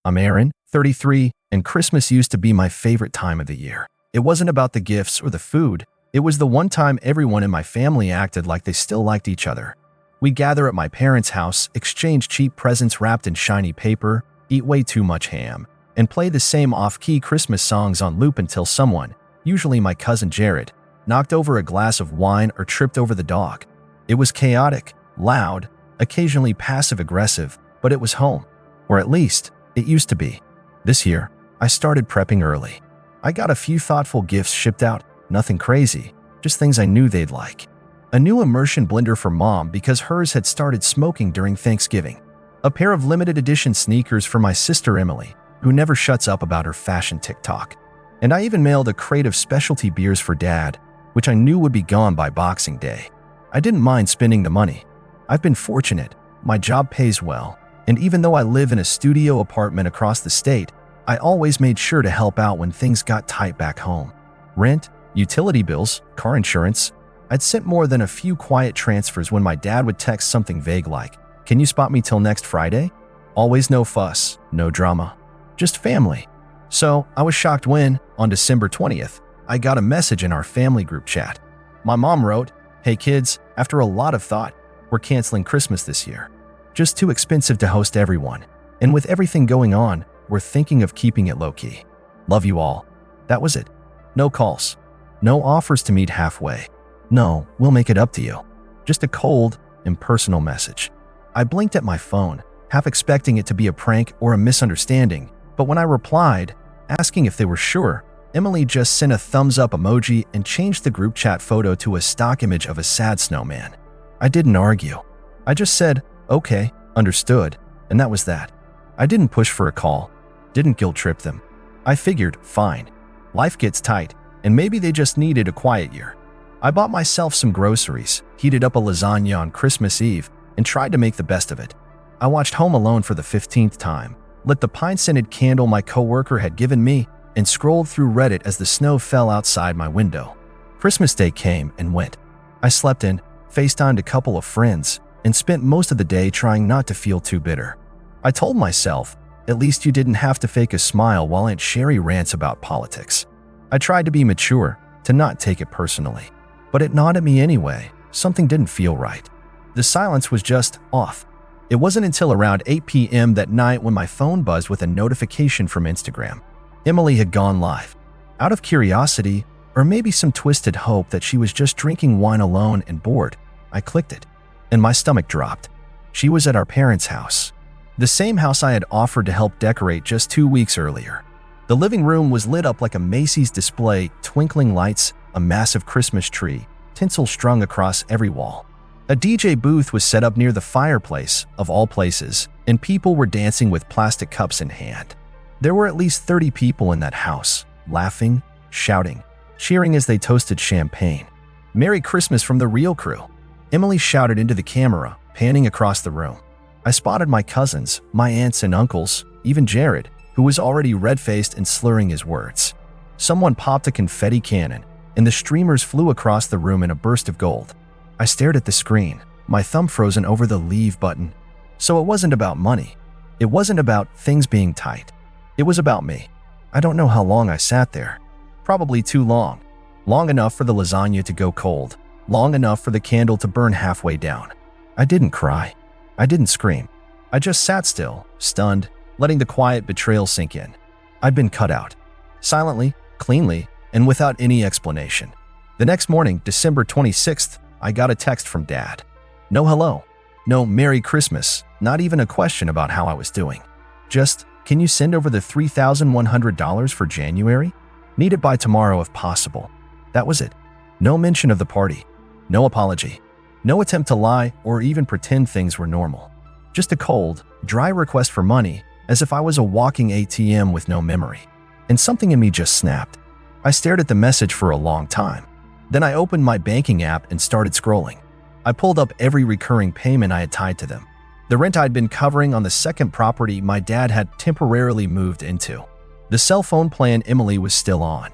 I'm Aaron, 33, and Christmas used to be my favorite time of the year. It wasn't about the gifts or the food. It was the one time everyone in my family acted like they still liked each other. We'd gather at my parents' house, exchange cheap presents wrapped in shiny paper, eat way too much ham, and play the same off-key Christmas songs on loop until someone, usually my cousin Jared, knocked over a glass of wine or tripped over the dog. It was chaotic, loud, occasionally passive-aggressive, but it was home. Or at least, it used to be. This year, I started prepping early. I got a few thoughtful gifts shipped out, nothing crazy, just things I knew they'd like. A new immersion blender for mom because hers had started smoking during Thanksgiving. A pair of limited edition sneakers for my sister Emily, who never shuts up about her fashion TikTok. And I even mailed a crate of specialty beers for dad, which I knew would be gone by Boxing Day. I didn't mind spending the money. I've been fortunate, my job pays well, and even though I live in a studio apartment across the state, I always made sure to help out when things got tight back home. Rent, utility bills, car insurance. I'd sent more than a few quiet transfers when my dad would text something vague like, "Can you spot me till next Friday?" Always no fuss, no drama, just family. So I was shocked when, on December 20th, I got a message in our family group chat. My mom wrote, "Hey kids, after a lot of thought, we're canceling Christmas this year. Just too expensive to host everyone. And with everything going on, we're thinking of keeping it low-key. Love you all." That was it. No calls. No offers to meet halfway. No, we'll make it up to you. Just a cold, impersonal message. I blinked at my phone, half expecting it to be a prank or a misunderstanding, but when I replied, asking if they were sure, Emily just sent a thumbs-up emoji and changed the group chat photo to a stock image of a sad snowman. I didn't argue. I just said, "Okay, understood," and that was that. I didn't push for a call, didn't guilt-trip them. I figured, fine. Life gets tight, and maybe they just needed a quiet year. I bought myself some groceries, heated up a lasagna on Christmas Eve, and tried to make the best of it. I watched Home Alone for the 15th time, lit the pine-scented candle my coworker had given me, and scrolled through Reddit as the snow fell outside my window. Christmas Day came and went. I slept in, FaceTimed a couple of friends, and spent most of the day trying not to feel too bitter. I told myself, at least you didn't have to fake a smile while Aunt Sherry rants about politics. I tried to be mature, to not take it personally. But it gnawed at me anyway. Something didn't feel right. The silence was just off. It wasn't until around 8 p.m. that night when my phone buzzed with a notification from Instagram. Emily had gone live. Out of curiosity, or maybe some twisted hope that she was just drinking wine alone and bored, I clicked it, and my stomach dropped. She was at our parents' house. The same house I had offered to help decorate just 2 weeks earlier. The living room was lit up like a Macy's display, twinkling lights, a massive Christmas tree, tinsel strung across every wall. A DJ booth was set up near the fireplace, of all places, and people were dancing with plastic cups in hand. There were at least 30 people in that house, laughing, shouting, cheering as they toasted champagne. "Merry Christmas from the real crew," Emily shouted into the camera, panning across the room. I spotted my cousins, my aunts and uncles, even Jared, who was already red-faced and slurring his words. Someone popped a confetti cannon, and the streamers flew across the room in a burst of gold. I stared at the screen, my thumb frozen over the leave button. So it wasn't about money. It wasn't about things being tight. It was about me. I don't know how long I sat there. Probably too long. Long enough for the lasagna to go cold. Long enough for the candle to burn halfway down. I didn't cry. I didn't scream. I just sat still, stunned, letting the quiet betrayal sink in. I'd been cut out. Silently, cleanly, and without any explanation. The next morning, December 26th, I got a text from Dad. No hello. No Merry Christmas. Not even a question about how I was doing. Just, "Can you send over the $3,100 for January? Need it by tomorrow if possible." That was it. No mention of the party. No apology. No attempt to lie or even pretend things were normal. Just a cold, dry request for money, as if I was a walking ATM with no memory. And something in me just snapped. I stared at the message for a long time. Then I opened my banking app and started scrolling. I pulled up every recurring payment I had tied to them. The rent I'd been covering on the second property my dad had temporarily moved into. The cell phone plan Emily was still on.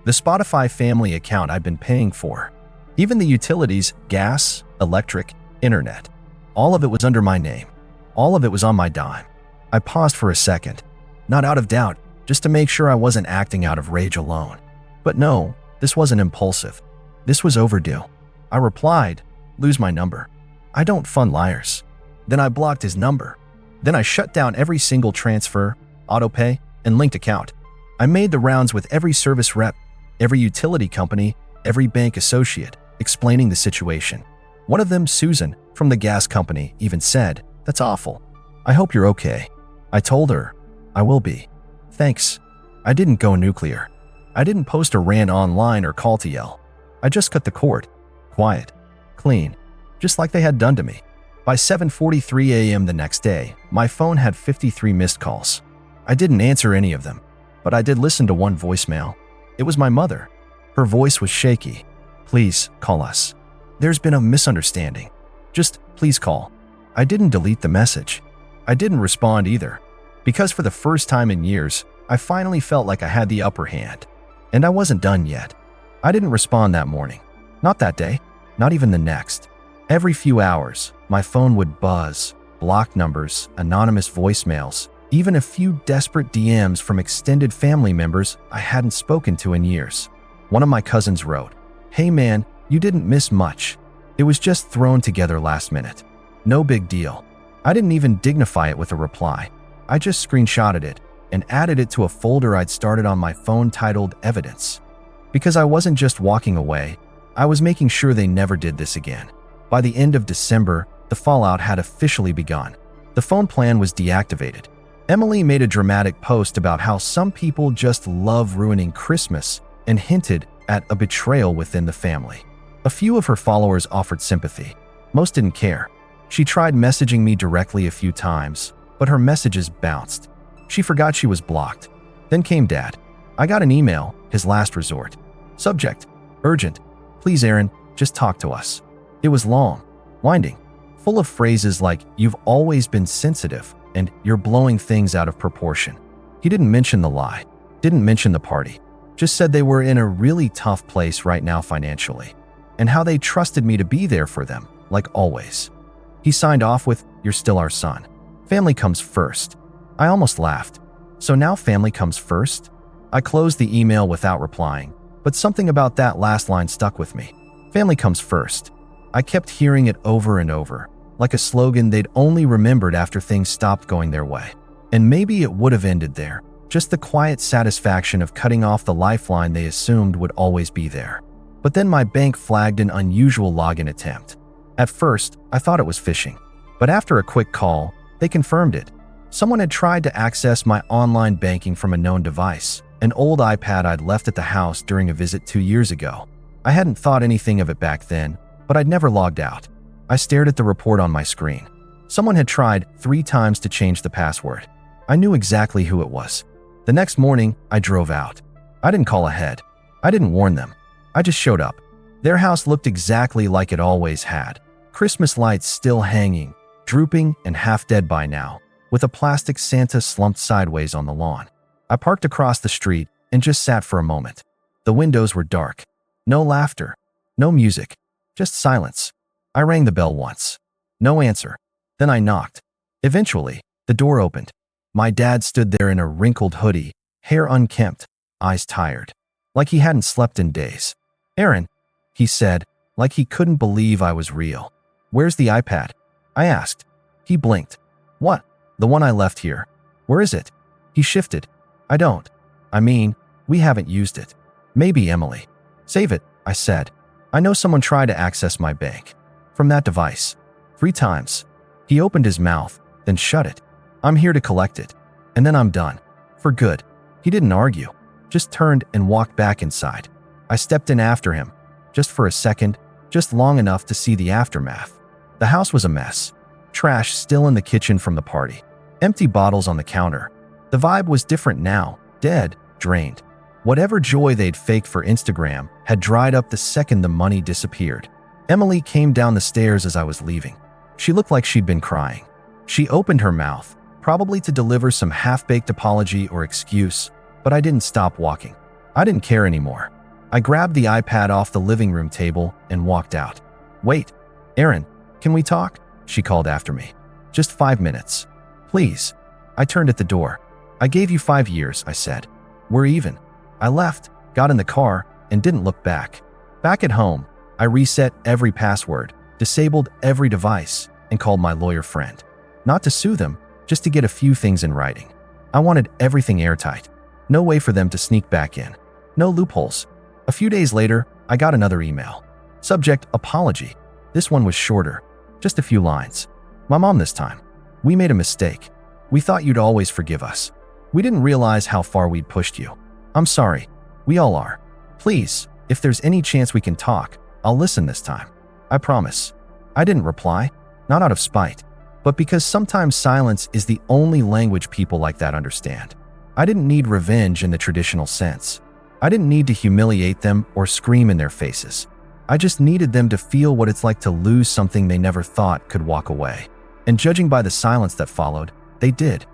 The Spotify family account I'd been paying for. Even the utilities, gas, electric, internet. All of it was under my name. All of it was on my dime. I paused for a second. Not out of doubt, just to make sure I wasn't acting out of rage alone. But no, this wasn't impulsive. This was overdue. I replied, "Lose my number. I don't fund liars." Then I blocked his number. Then I shut down every single transfer, autopay, and linked account. I made the rounds with every service rep, every utility company, every bank associate, explaining the situation. One of them, Susan, from the gas company, even said, "That's awful. I hope you're okay." I told her, "I will be. Thanks." I didn't go nuclear. I didn't post a rant online or call to yell. I just cut the cord. Quiet. Clean. Just like they had done to me. By 7:43 a.m. the next day, my phone had 53 missed calls. I didn't answer any of them, but I did listen to one voicemail. It was my mother. Her voice was shaky. "Please, call us. There's been a misunderstanding. Just please call." I didn't delete the message. I didn't respond either, because for the first time in years, I finally felt like I had the upper hand. And I wasn't done yet. I didn't respond that morning. Not that day. Not even the next. Every few hours, my phone would buzz, blocked numbers, anonymous voicemails, even a few desperate DMs from extended family members I hadn't spoken to in years. One of my cousins wrote, "Hey man, you didn't miss much. It was just thrown together last minute. No big deal." I didn't even dignify it with a reply. I just screenshotted it and added it to a folder I'd started on my phone titled Evidence. Because I wasn't just walking away, I was making sure they never did this again. By the end of December, the fallout had officially begun. The phone plan was deactivated. Emily made a dramatic post about how some people just love ruining Christmas and hinted at a betrayal within the family. A few of her followers offered sympathy. Most didn't care. She tried messaging me directly a few times, but her messages bounced. She forgot she was blocked. Then came Dad. I got an email, his last resort. Subject: urgent. Please, Aaron, just talk to us. It was long, winding, full of phrases like "you've always been sensitive" and "you're blowing things out of proportion." He didn't mention the lie, didn't mention the party, just said they were in a really tough place right now financially, and how they trusted me to be there for them, like always. He signed off with, "You're still our son. Family comes first." I almost laughed. So now family comes first? I closed the email without replying, but something about that last line stuck with me. Family comes first. I kept hearing it over and over, like a slogan they'd only remembered after things stopped going their way. And maybe it would have ended there, just the quiet satisfaction of cutting off the lifeline they assumed would always be there. But then my bank flagged an unusual login attempt. At first, I thought it was phishing, but after a quick call, they confirmed it. Someone had tried to access my online banking from a known device, an old iPad I'd left at the house during a visit 2 years ago. I hadn't thought anything of it back then, but I'd never logged out. I stared at the report on my screen. Someone had tried 3 times to change the password. I knew exactly who it was. The next morning, I drove out. I didn't call ahead. I didn't warn them. I just showed up. Their house looked exactly like it always had. Christmas lights still hanging, drooping and half dead by now, with a plastic Santa slumped sideways on the lawn. I parked across the street and just sat for a moment. The windows were dark. No laughter. No music. Just silence. I rang the bell once. No answer. Then I knocked. Eventually, the door opened. My dad stood there in a wrinkled hoodie, hair unkempt, eyes tired, like he hadn't slept in days. "Aaron," he said, like he couldn't believe I was real. "Where's the iPad?" I asked. He blinked. "What? The one I left here. Where is it?" He shifted. I mean, we haven't used it. Maybe Emily." "Save it," I said. "I know someone tried to access my bank. From that device. 3 times. He opened his mouth, then shut it. "I'm here to collect it. And then I'm done. For good." He didn't argue. Just turned and walked back inside. I stepped in after him. Just for a second. Just long enough to see the aftermath. The house was a mess. Trash still in the kitchen from the party. Empty bottles on the counter. The vibe was different now. Dead. Drained. Whatever joy they'd faked for Instagram had dried up the second the money disappeared. Emily came down the stairs as I was leaving. She looked like she'd been crying. She opened her mouth, probably to deliver some half-baked apology or excuse, but I didn't stop walking. I didn't care anymore. I grabbed the iPad off the living room table and walked out. "Wait, Aaron, can we talk?" she called after me. "Just 5 minutes. Please." I turned at the door. I gave you 5 years, I said. We're even. I left, got in the car, and didn't look back. Back at home, I reset every password, disabled every device, and called my lawyer friend. Not to sue them, just to get a few things in writing. I wanted everything airtight. No way for them to sneak back in. No loopholes. A few days later, I got another email. Subject, apology. This one was shorter. Just a few lines. My mom this time. We made a mistake. We thought you'd always forgive us. We didn't realize how far we'd pushed you. I'm sorry. We all are. Please, if there's any chance we can talk, I'll listen this time. I promise. I didn't reply, not out of spite, but because sometimes silence is the only language people like that understand. I didn't need revenge in the traditional sense. I didn't need to humiliate them or scream in their faces. I just needed them to feel what it's like to lose something they never thought could walk away. And judging by the silence that followed, they did.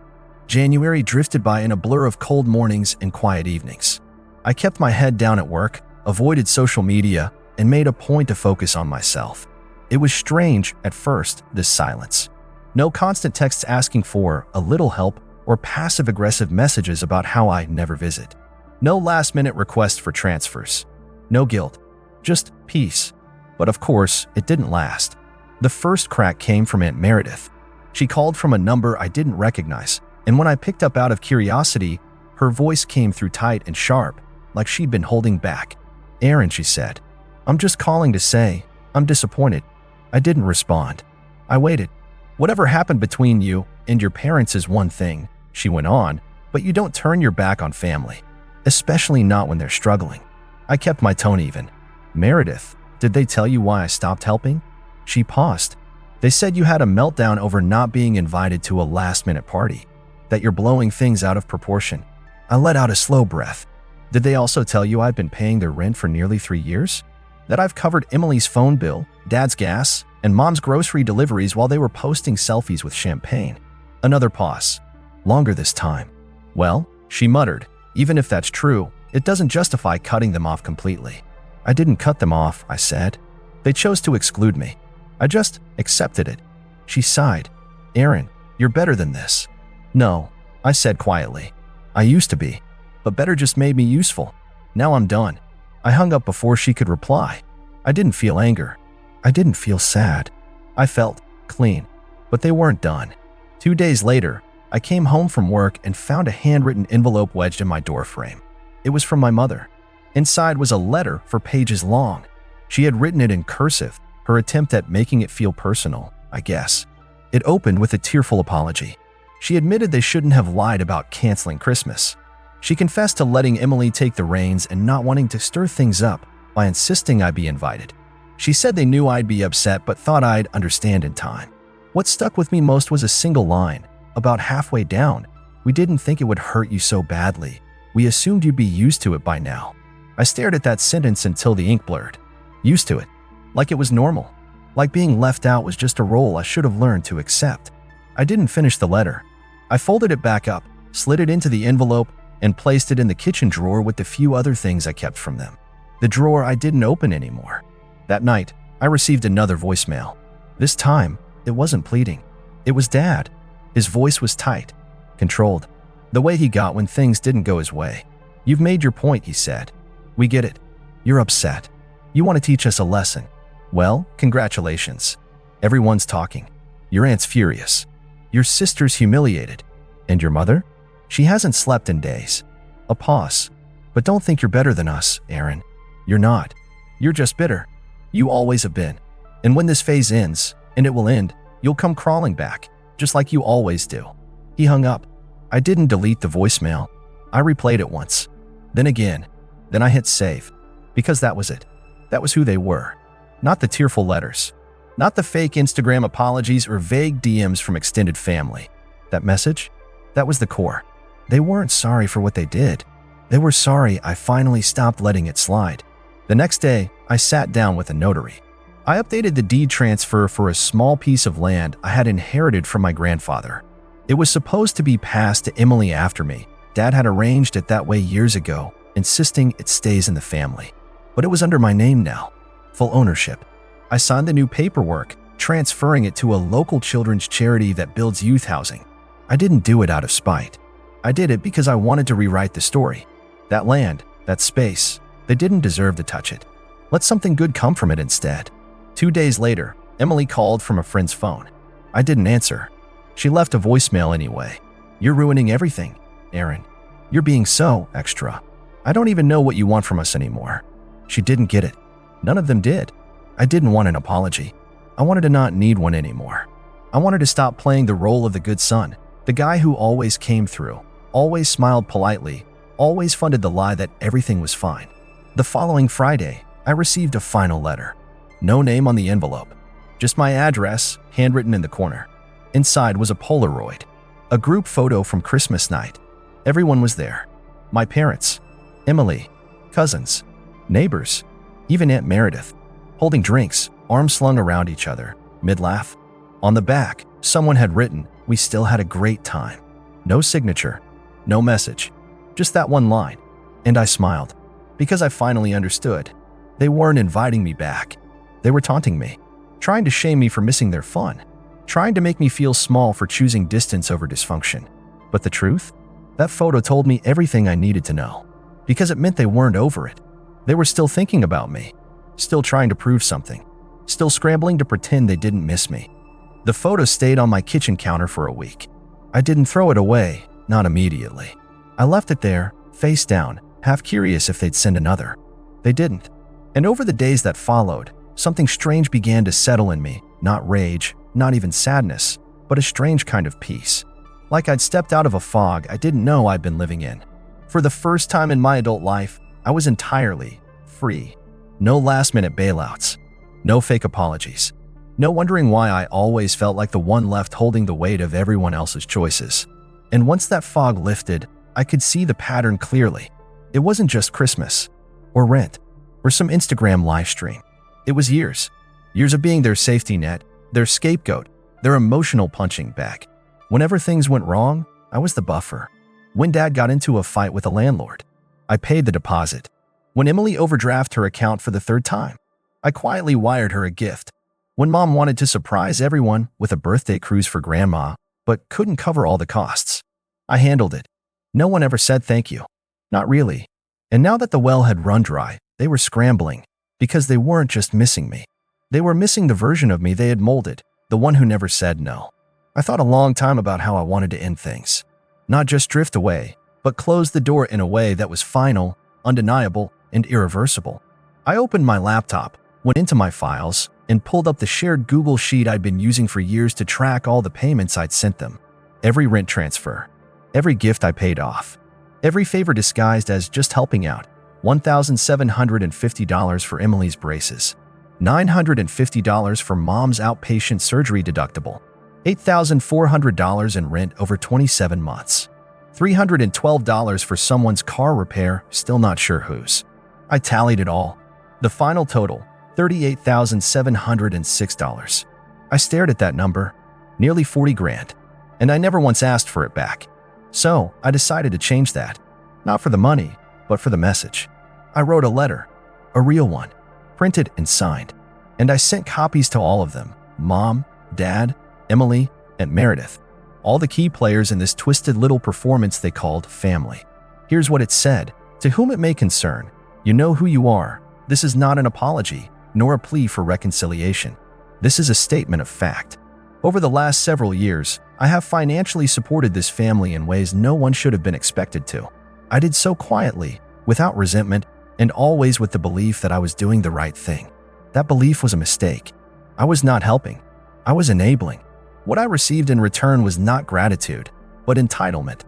January drifted by in a blur of cold mornings and quiet evenings. I kept my head down at work, avoided social media, and made a point to focus on myself. It was strange at first, this silence. No constant texts asking for a little help or passive-aggressive messages about how I never visit. No last-minute requests for transfers. No guilt. Just peace. But of course, it didn't last. The first crack came from Aunt Meredith. She called from a number I didn't recognize, and when I picked up out of curiosity, her voice came through tight and sharp, like she'd been holding back. Aaron, she said, I'm just calling to say, I'm disappointed. I didn't respond. I waited. Whatever happened between you and your parents is one thing, she went on, but you don't turn your back on family, especially not when they're struggling. I kept my tone even. Meredith, did they tell you why I stopped helping? She paused. They said you had a meltdown over not being invited to a last-minute party, that you're blowing things out of proportion. I let out a slow breath. Did they also tell you I've been paying their rent for nearly 3 years? That I've covered Emily's phone bill, Dad's gas, and Mom's grocery deliveries while they were posting selfies with champagne? Another pause. Longer this time. Well, she muttered, even if that's true, it doesn't justify cutting them off completely. I didn't cut them off, I said. They chose to exclude me. I just accepted it. She sighed. Aaron, you're better than this. No, I said quietly. I used to be, but better just made me useful. Now I'm done. I hung up before she could reply. I didn't feel anger. I didn't feel sad. I felt clean, but they weren't done. 2 days later, I came home from work and found a handwritten envelope wedged in my doorframe. It was from my mother. Inside was a letter for pages long. She had written it in cursive, her attempt at making it feel personal, I guess. It opened with a tearful apology. She admitted they shouldn't have lied about canceling Christmas. She confessed to letting Emily take the reins and not wanting to stir things up by insisting I be invited. She said they knew I'd be upset but thought I'd understand in time. What stuck with me most was a single line. About halfway down, we didn't think it would hurt you so badly. We assumed you'd be used to it by now. I stared at that sentence until the ink blurred. Used to it. Like it was normal. Like being left out was just a role I should have learned to accept. I didn't finish the letter. I folded it back up, slid it into the envelope, and placed it in the kitchen drawer with the few other things I kept from them. The drawer I didn't open anymore. That night, I received another voicemail. This time, it wasn't pleading. It was Dad. His voice was tight, controlled. The way he got when things didn't go his way. You've made your point, he said. We get it. You're upset. You want to teach us a lesson. Well, congratulations. Everyone's talking. Your aunt's furious. Your sister's humiliated. And your mother? She hasn't slept in days. A pause. But don't think you're better than us, Aaron. You're not. You're just bitter. You always have been. And when this phase ends, and it will end, you'll come crawling back, just like you always do. He hung up. I didn't delete the voicemail. I replayed it once. Then again. Then I hit save. Because that was it. That was who they were. Not the tearful letters. Not the fake Instagram apologies or vague DMs from extended family. That message? That was the core. They weren't sorry for what they did. They were sorry I finally stopped letting it slide. The next day, I sat down with a notary. I updated the deed transfer for a small piece of land I had inherited from my grandfather. It was supposed to be passed to Emily after me. Dad had arranged it that way years ago, insisting it stays in the family. But it was under my name now. Full ownership. I signed the new paperwork, transferring it to a local children's charity that builds youth housing. I didn't do it out of spite. I did it because I wanted to rewrite the story. That land, that space, they didn't deserve to touch it. Let something good come from it instead. 2 days later, Emily called from a friend's phone. I didn't answer. She left a voicemail anyway. "You're ruining everything, Aaron. You're being so extra. I don't even know what you want from us anymore." She didn't get it. None of them did. I didn't want an apology. I wanted to not need one anymore. I wanted to stop playing the role of the good son, the guy who always came through, always smiled politely, always funded the lie that everything was fine. The following Friday, I received a final letter. No name on the envelope, just my address, handwritten in the corner. Inside was a Polaroid, a group photo from Christmas night. Everyone was there. My parents, Emily, cousins, neighbors, even Aunt Meredith, holding drinks, arms slung around each other, mid-laugh. On the back, someone had written, "We still had a great time." No signature, no message, just that one line. And I smiled, because I finally understood. They weren't inviting me back. They were taunting me, trying to shame me for missing their fun, trying to make me feel small for choosing distance over dysfunction. But the truth? That photo told me everything I needed to know, because it meant they weren't over it. They were still thinking about me, still trying to prove something, still scrambling to pretend they didn't miss me. The photo stayed on my kitchen counter for a week. I didn't throw it away, not immediately. I left it there, face down, half curious if they'd send another. They didn't. And over the days that followed, something strange began to settle in me, not rage, not even sadness, but a strange kind of peace. Like I'd stepped out of a fog I didn't know I'd been living in. For the first time in my adult life, I was entirely free. No last-minute bailouts. No fake apologies. No wondering why I always felt like the one left holding the weight of everyone else's choices. And once that fog lifted, I could see the pattern clearly. It wasn't just Christmas, or rent, or some Instagram live stream. It was years. Years of being their safety net, their scapegoat, their emotional punching bag. Whenever things went wrong, I was the buffer. When Dad got into a fight with a landlord, I paid the deposit. When Emily overdrafted her account for the 3rd time, I quietly wired her a gift. When Mom wanted to surprise everyone with a birthday cruise for Grandma, but couldn't cover all the costs, I handled it. No one ever said thank you. Not really. And now that the well had run dry, they were scrambling, because they weren't just missing me. They were missing the version of me they had molded, the one who never said no. I thought a long time about how I wanted to end things. Not just drift away, but close the door in a way that was final, undeniable, and irreversible. I opened my laptop, went into my files, and pulled up the shared Google Sheet I'd been using for years to track all the payments I'd sent them. Every rent transfer, every gift I paid off, every favor disguised as just helping out. $1,750 for Emily's braces, $950 for Mom's outpatient surgery deductible, $8,400 in rent over 27 months, $312 for someone's car repair, still not sure whose. I tallied it all. The final total, $38,706. I stared at that number, nearly 40 grand, and I never once asked for it back. So I decided to change that, not for the money, but for the message. I wrote a letter, a real one, printed and signed, and I sent copies to all of them: Mom, Dad, Emily, and Meredith, all the key players in this twisted little performance they called family. Here's what it said: "To whom it may concern, you know who you are. This is not an apology, nor a plea for reconciliation. This is a statement of fact. Over the last several years, I have financially supported this family in ways no one should have been expected to. I did so quietly, without resentment, and always with the belief that I was doing the right thing. That belief was a mistake. I was not helping. I was enabling. What I received in return was not gratitude, but entitlement.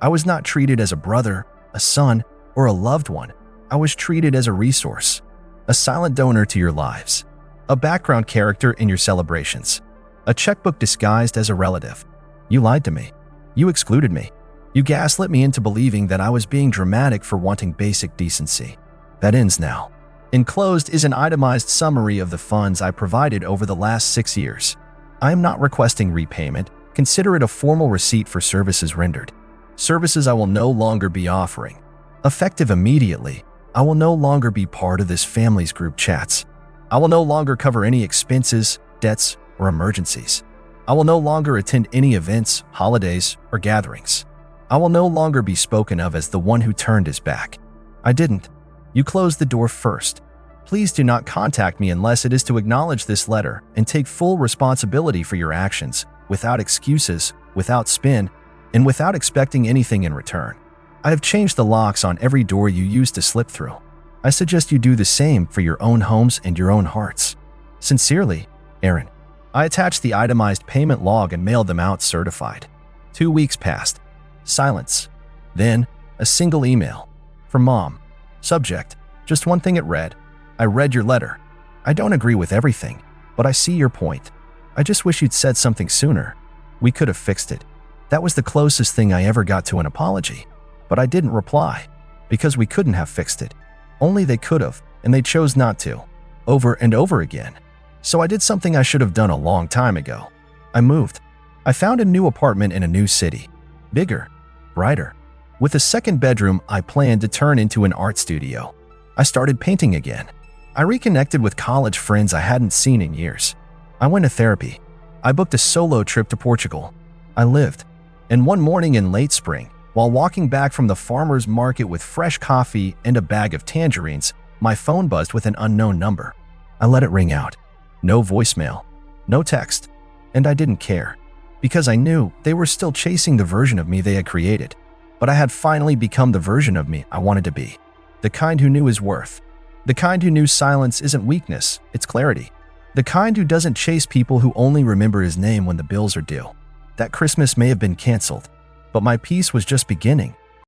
I was not treated as a brother, a son, or a loved one. I was treated as a resource, a silent donor to your lives, a background character in your celebrations, a checkbook disguised as a relative. You lied to me. You excluded me. You gaslit me into believing that I was being dramatic for wanting basic decency. That ends now." Enclosed is an itemized summary of the funds I provided over the last 6 years. I am not requesting repayment. Consider it a formal receipt for services rendered. Services I will no longer be offering. Effective immediately, I will no longer be part of this family's group chats. I will no longer cover any expenses, debts, or emergencies. I will no longer attend any events, holidays, or gatherings. I will no longer be spoken of as the one who turned his back. I didn't. You closed the door first. Please do not contact me unless it is to acknowledge this letter and take full responsibility for your actions, without excuses, without spin, and without expecting anything in return. I have changed the locks on every door you used to slip through. I suggest you do the same for your own homes and your own hearts. Sincerely, Aaron. I attached the itemized payment log and mailed them out certified. 2 weeks passed. Silence. Then, a single email. From Mom. Subject. Just one thing it read. I read your letter. I don't agree with everything, but I see your point. I just wish you'd said something sooner. We could have fixed it. That was the closest thing I ever got to an apology. But I didn't reply, because we couldn't have fixed it. Only they could have, and they chose not to. Over and over again. So I did something I should have done a long time ago. I moved. I found a new apartment in a new city. Bigger. Brighter. With a second bedroom I planned to turn into an art studio. I started painting again. I reconnected with college friends I hadn't seen in years. I went to therapy. I booked a solo trip to Portugal. I lived. And one morning in late spring, while walking back from the farmer's market with fresh coffee and a bag of tangerines, my phone buzzed with an unknown number. I let it ring out. No voicemail. No text. And I didn't care. Because I knew they were still chasing the version of me they had created. But I had finally become the version of me I wanted to be. The kind who knew his worth. The kind who knew silence isn't weakness, it's clarity. The kind who doesn't chase people who only remember his name when the bills are due. That Christmas may have been canceled, but my peace was just beginning.